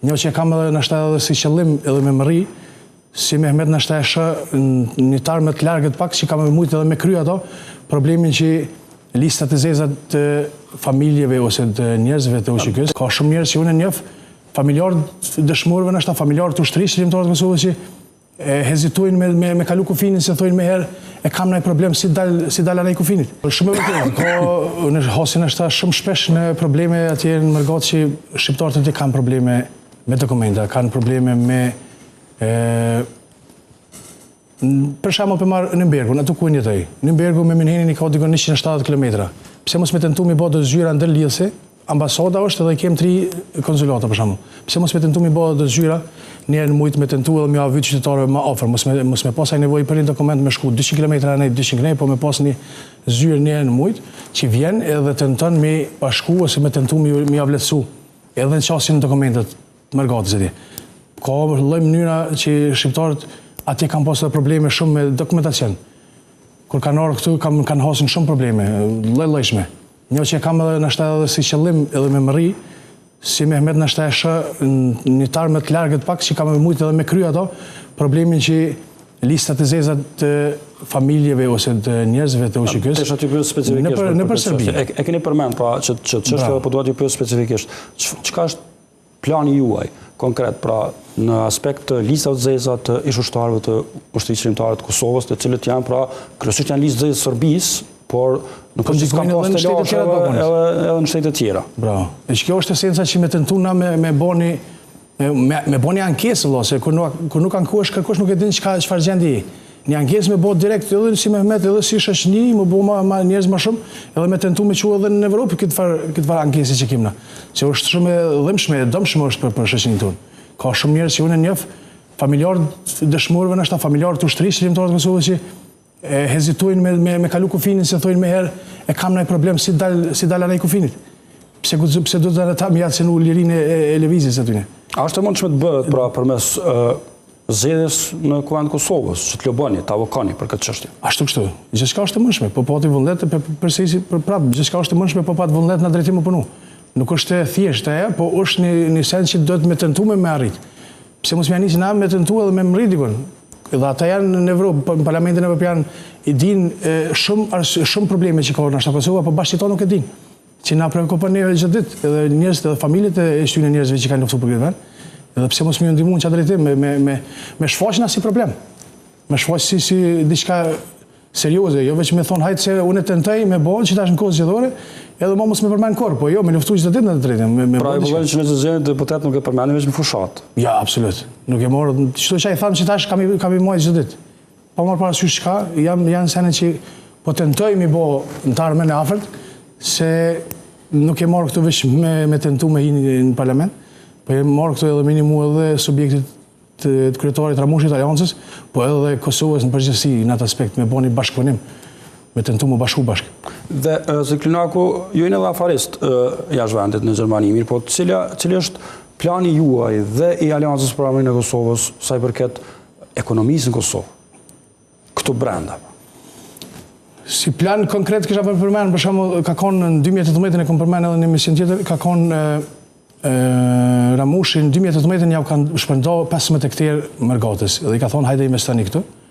Një që kam edhe nështë edhe si qëllim edhe me mëri, si Mehmet nështë e shë një tarë me të largët pak, që kam e mujtë edhe me kry ato, problemin që listat e zezat të familjeve ose të njerëzve të ushqykës. Ka shumë njerëz që unë njëf, familjarët dëshmorëve nështë, familjarët të ushtërisë, shëllimtarët të Kosovës që hezitojnë me kalu kufinin, se thojnë me herë e kam nëjë problem si dal anaj kufinit. Shumë e vërtetë, ka hasin është shumë shpesh në probleme atje në Mërgat që shqiptarët të kanë probleme me dokumenta, kanë probleme me për shembull për marrë Nymbergun, aty ku jetoj. Nymbergu me Minhenin i ka dikon 170 km. Pse mos me tentu mi bë do zhyra ndërlidhëse? Ambasada është edhe kem 3 konsulata për shembull. Pse mos me tentu mi bë do zhyra një herë në mujt me tentu edhe me avy qytetarëve më afër, mos me pas ai nevojë për një dokument me shku 200 km në 200 km, po me pas një zyrë një herë në mujt që vjen edhe tenton me bashku ose me tentu mi avletësu edhe në çastin e dokumentet të Mërgatës atje. Ka lloj mënyra që shqiptarët atje kanë pasur probleme shumë me dokumentacion. Kur kanë ardhur këtu kanë hasur shumë probleme, lloj-llojshme. Një që kam edhe nështë edhe si qëllim edhe me mëri, si Mehmet nështë e shë një tarë me të largët pak, që kam e mujtë edhe me kry ato, problemin që listat e zezat të familjeve ose të njerëzve të ushqykës. Tesha ty pyes specifikisht. Në për Serbi. E keni përmend pra që çështja po duhet t'ju pyes specifikisht. Çka është plani juaj konkret pra në aspekt të listave të zeza të ish-ushtarëve të ushtrisë shërbimtare të Kosovës, të cilët janë pra kryesisht janë listë zezë Serbisë, por në përgjithësi ka pas të lashë edhe në shtete tjera. Bravo. E që kjo është esenca që me tentu na me boni ankesë, se kur nuk ankohesh, kërkosh nuk e din çfarë gjendje je. Një ankesë me bo direkt edhe si Mehmet, edhe si shoqëni, më bo njerëz më shumë, edhe me tentu me qu edhe në Evropë këtë farë ankesë që kimna. Se është shumë e dhëmshme, e dëmshme është për shoqënin tonë. Ka shumë njerëz që unë njëf, familjarë dëshmorëve nështë, familjarë të ushtërisë, shëllimtarët të Kosovës që hezitojnë me kalu kufinin, se thojnë me herë e kam nëjë problem si dal anaj kufinit. Pse do të ta më jatë se në lirinë e lëvizjes aty. A është e mundshme të bëhet pra përmes zgjedhjes në Kuvendin e Kosovës, që të lobani, të avokani për këtë çështje? Ashtu kështu. Gjithçka është e mundshme, po pati vullnet gjithçka është e mundshme, po pat vullnet në drejtim më punu. Nuk është e thjeshtë ajo, po është një sens që do të me tentu me arrit. Pse mos më nisi na me tentu edhe me mrit dikon. Edhe ata janë në Evropë, në Parlamentin Evropian i dinë shumë probleme që ka në Kosova, po bashkëto nuk e dinë. Që na prekupon neve çdo ditë, edhe njerëzit, edhe familjet e shtyjnë njerëzve që kanë luftuar për këtë vend. Edhe pse mos më ndihmuan çfarë drejtim me shfaqna si problem. Me shfaq si diçka serioze, jo vetëm me thon hajt se unë tentoj me bën që tash në kohë zgjedhore, edhe më mos më përmend korr, po jo me luftu çdo ditë në të drejtën. Pra e vëllai që në zgjedhjen deputet nuk e përmendin vetëm fushat. Ja, absolut. Nuk e morë, çdo që ai tham që tash kam i marrë çdo ditë. Pa marrë parasysh çka, janë sene që po tentoj mi bë në tarmën e afërt, se nuk e marrë këtu vetëm me tentu me hini në parlament. Po e marrë këtu edhe minimu edhe subjektit të kryetarit Ramushit Aliancës, po edhe Kosovës në përgjithësi në atë aspekt me boni bashkëpunim, me tentu më bashku bashkë. Dhe Klinaku, ju jeni edhe afarist jashtë vendit në Gjermani, mirë, po cili është plani juaj dhe i Aliancës për Arminë e Kosovës sa i përket ekonomisë në Kosovë, këtu brenda? Si plan konkret kisha përmend, për shembull, ka konë në 2018 e kam përmend edhe në emision tjetër, ka konë Ramushi në 2018 ja u kanë shpërndar 15 hektarë Mërgatës dhe i ka thonë hajde investoni këtu.